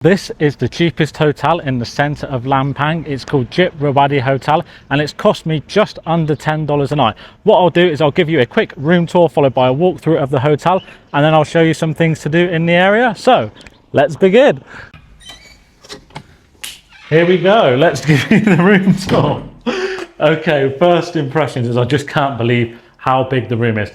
This is the cheapest hotel in the centre of Lampang. It's called Jitrawadee Hotel and it's cost me just under $10 a night. What I'll do is I'll give you a quick room tour followed by a walkthrough of the hotel, and then I'll show you some things to do in the area. So let's begin. Here we go. Let's give you the room tour. Okay, first impressions is I just can't believe how big the room is.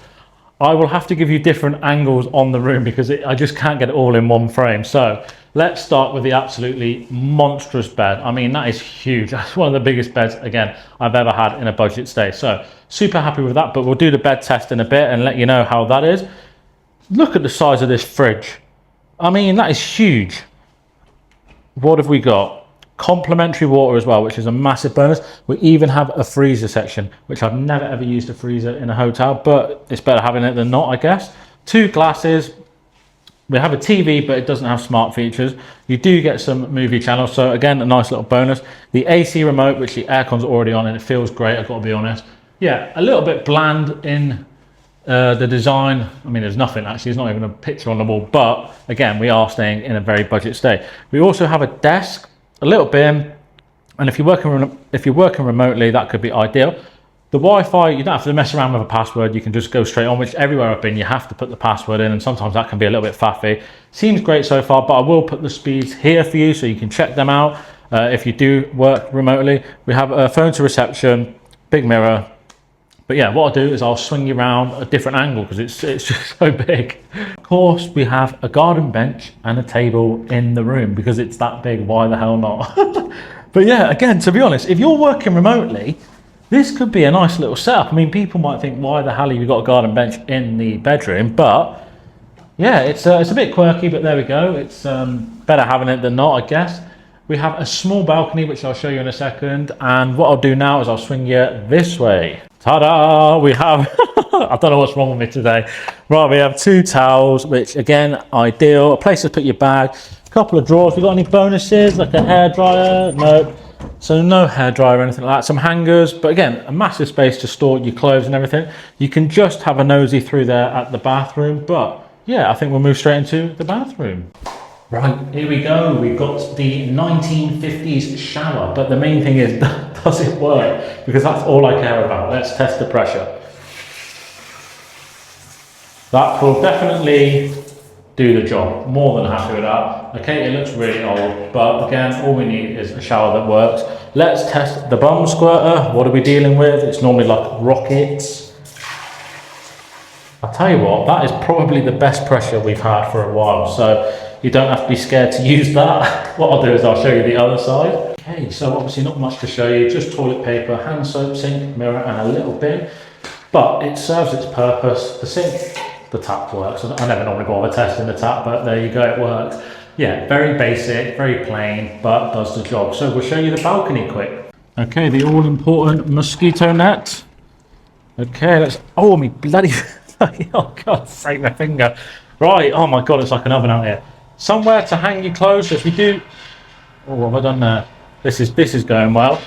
I will have to give you different angles on the room because I just can't get it all in one frame. So let's start with the absolutely monstrous bed. I mean, that is huge. That's one of the biggest beds, again, I've ever had in a budget stay. So super happy with that, but we'll do the bed test in a bit and let you know how that is. Look at the size of this fridge. I mean, that is huge. What have we got? Complimentary water as well, which is a massive bonus. We even have a freezer section, which I've never ever used a freezer in a hotel, but it's better having it than not, I guess. 2 glasses. We have a TV, but it doesn't have smart features. You do get some movie channels, so again, a nice little bonus. The AC remote, which the aircon's already on, and it feels great, I've got to be honest. Yeah, a little bit bland in the design. I mean, there's nothing actually, there's not even a picture on the wall, but again, we are staying in a very budget stay. We also have a desk, a little bin, and if you're working remotely, that could be ideal. The Wi-Fi, you don't have to mess around with a password, you can just go straight on, which everywhere I've been you have to put the password in, and sometimes that can be a little bit faffy. Seems great so far, but I will put the speeds here for you so you can check them out if you do work remotely. We have a phone to reception, big mirror. But yeah, what I'll do is I'll swing you around a different angle because it's just so big. Of course, we have a garden bench and a table in the room because it's that big, why the hell not? But yeah, again, to be honest, if you're working remotely, this could be a nice little setup. I mean, people might think, why the hell have you got a garden bench in the bedroom? But yeah, it's a bit quirky, but there we go. It's better having it than not, I guess. We have a small balcony, which I'll show you in a second. And what I'll do now is I'll swing you this way. Ta-da! We have, I don't know what's wrong with me today. Right, we have 2 towels, which again, ideal. A place to put your bag. A couple of drawers. We got any bonuses, like a hairdryer? Nope. So no hairdryer or anything like that. Some hangers, but again, a massive space to store your clothes and everything. You can just have a nosy through there at the bathroom, but yeah, I think we'll move straight into the bathroom. Right, here we go. We've got the 1950s shower, but the main thing is, does it work? Because that's all I care about. Let's test the pressure. That will definitely do the job. More than happy with that. Okay, it looks really old, but again, all we need is a shower that works. Let's test the bum squirter. What are we dealing with? It's normally like rockets. I'll tell you what, that is probably the best pressure we've had for a while, so you don't have to be scared to use that. What I'll do is I'll show you the other side. Okay, so obviously not much to show you, just toilet paper, hand soap, sink, mirror, and a little bin. But it serves its purpose. The sink, the tap works. I never normally bother testing the tap, but there you go, it works. Yeah, very basic, very plain, but does the job. So we'll show you the balcony quick. Okay, the all-important mosquito net. Okay, let's, oh, me bloody, oh God, save my finger. Right, oh my God, it's like an oven out here. Somewhere to hang your clothes. So if you do, oh, what have I done there? This is going well.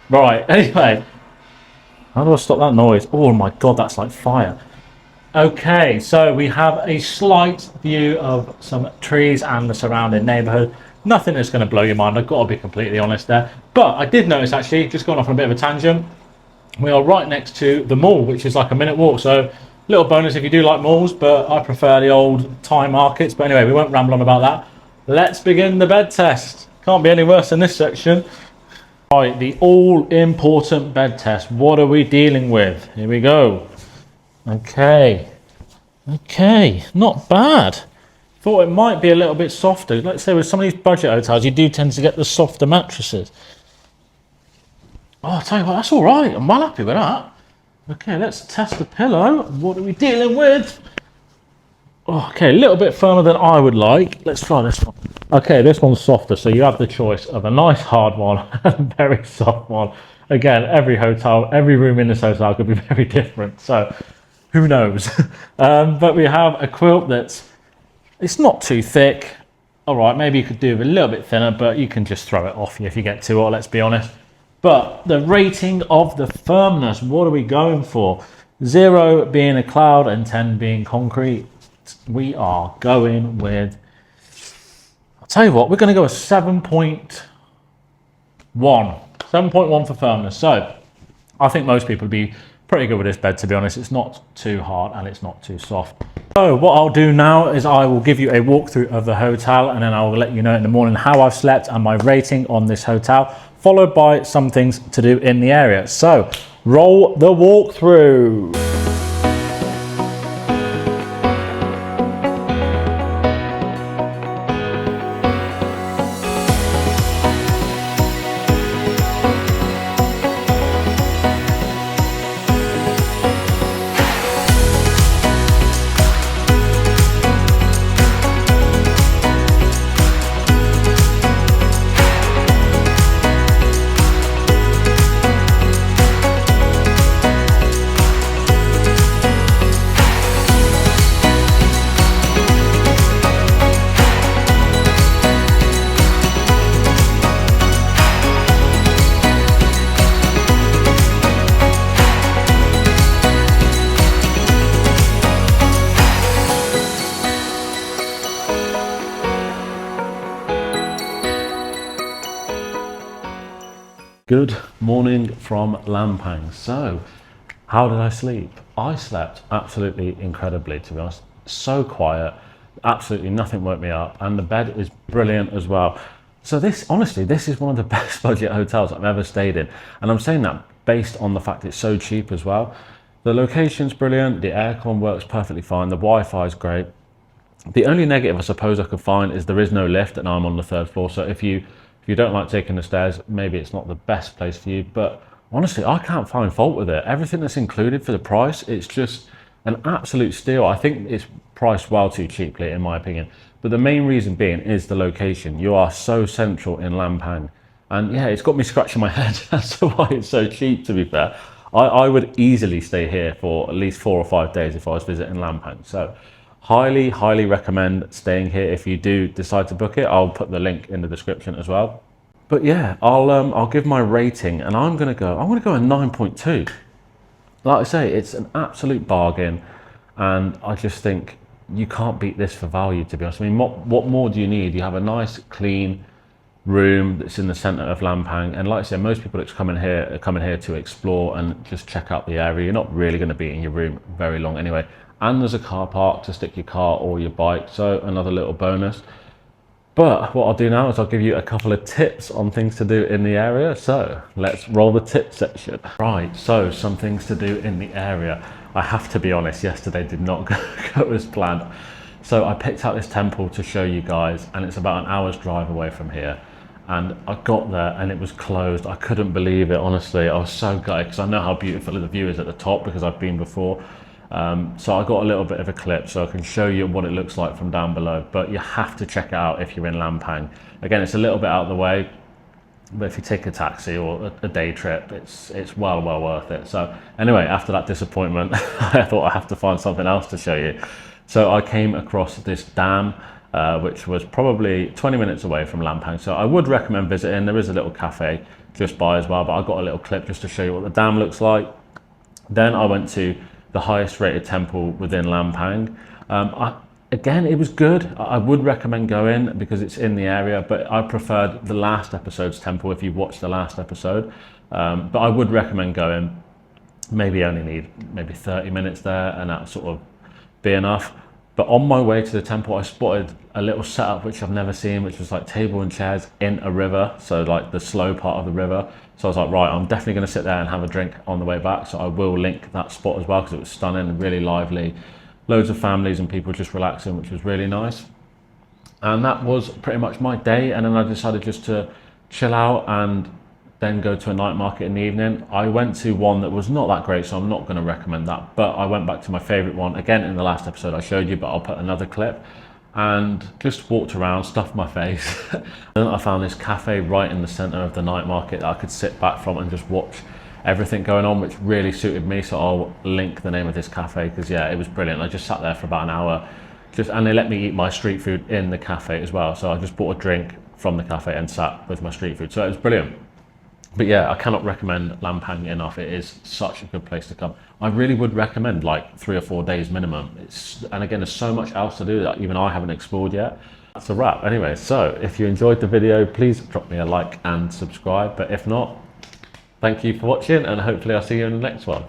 Right, anyway, how do I stop that noise? Oh my God, that's like fire. Okay, so we have a slight view of some trees and the surrounding neighborhood. Nothing that's going to blow your mind, I've got to be completely honest there. But I did notice, actually, just going off on a bit of a tangent, we are right next to the mall, which is like a minute walk. So little bonus if you do like malls, but I prefer the old Thai markets. But anyway, we won't ramble on about that. Let's begin the bed test. Can't be any worse than this section. Right, the all-important bed test. What are we dealing with? Here we go. Okay, not bad. Thought it might be a little bit softer. Let's say with some of these budget hotels, you do tend to get the softer mattresses. Oh, I'll tell you what, that's all right. I'm well happy with that. Okay, let's test the pillow. What are we dealing with? Oh, okay, a little bit firmer than I would like. Let's try this one. Okay, this one's softer, so you have the choice of a nice hard one and a very soft one. Again, every hotel, every room in this hotel could be very different, so who knows? But we have a quilt it's not too thick. All right, maybe you could do a little bit thinner, but you can just throw it off if you get too hot, let's be honest. But the rating of the firmness, what are we going for? 0 being a cloud and 10 being concrete. We are going with Tell you what, we're going to go a 7.1. 7.1 for firmness. So I think most people would be pretty good with this bed, to be honest. It's not too hard and it's not too soft. So what I'll do now is I will give you a walkthrough of the hotel, and then I will let you know in the morning how I've slept and my rating on this hotel, followed by some things to do in the area. So roll the walkthrough. Good morning from Lampang. So, how did I sleep? I slept absolutely incredibly, to be honest. So quiet, absolutely nothing woke me up, and the bed is brilliant as well. So honestly, this is one of the best budget hotels I've ever stayed in. And I'm saying that based on the fact it's so cheap as well. The location's brilliant, the aircon works perfectly fine, the Wi-Fi is great. The only negative I suppose I could find is there is no lift and I'm on the 3rd floor. So if you don't like taking the stairs, maybe it's not the best place for you, but honestly, I can't find fault with it. Everything that's included for the price, it's just an absolute steal. I think it's priced well too cheaply, in my opinion. But the main reason being is the location. You are so central in Lampang. And yeah, it's got me scratching my head as to why it's so cheap, to be fair. I would easily stay here for at least 4 or 5 days if I was visiting Lampang. So highly recommend staying here if you do decide to book it. I'll put the link in the description as well. But yeah, I'll give my rating, and I'm gonna go a 9.2. Like I say, it's an absolute bargain, and I just think you can't beat this for value, to be honest. I mean, what more do you need? You have a nice clean room that's in the center of Lampang, and like I said, most people that come in here to explore and just check out the area. You're not really going to be in your room very long anyway. And there's a car park to stick your car or your bike, so another little bonus. But what I'll do now is I'll give you a couple of tips on things to do in the area. So let's roll the tip section. Right, so some things to do in the area. I have to be honest, yesterday did not go as planned. So I picked out this temple to show you guys, and it's about an hour's drive away from here. And I got there and it was closed. I couldn't believe it, honestly. I was so gutted because I know how beautiful the view is at the top because I've been before. So I got a little bit of a clip so I can show you what it looks like from down below, but you have to check it out if you're in Lampang. Again, it's a little bit out of the way, but if you take a taxi or a day trip, it's well worth it. So anyway, after that disappointment, I thought I have to find something else to show you. So I came across this dam, which was probably 20 minutes away from Lampang. So I would recommend visiting. There is a little cafe just by as well, but I got a little clip just to show you what the dam looks like. Then I went to the highest rated temple within Lampang. Again, it was good. I would recommend going because it's in the area, but I preferred the last episode's temple if you've watched the last episode. But I would recommend going. Maybe only need maybe 30 minutes there and that sort of be enough. But on my way to the temple, I spotted a little setup which I've never seen, which was like table and chairs in a river. So like the slow part of the river. So I was like, right, I'm definitely going to sit there and have a drink on the way back. So I will link that spot as well because it was stunning and really lively. Loads of families and people just relaxing, which was really nice. And that was pretty much my day. And then I decided just to chill out and then go to a night market in the evening. I went to one that was not that great, so I'm not going to recommend that. But I went back to my favorite one, again in the last episode I showed you, but I'll put another clip. And just walked around, stuffed my face. Then I found this cafe right in the center of the night market that I could sit back from and just watch everything going on, which really suited me. So I'll link the name of this cafe because yeah, it was brilliant. I just sat there for about an hour, and they let me eat my street food in the cafe as well. So I just bought a drink from the cafe and sat with my street food. So it was brilliant. But yeah, I cannot recommend Lampang enough. It is such a good place to come. I really would recommend like 3 or 4 days minimum. And again, there's so much else to do that even I haven't explored yet. that's a wrap. Anyway, so if you enjoyed the video, please drop me a like and subscribe. But if not, thank you for watching, and hopefully I'll see you in the next one.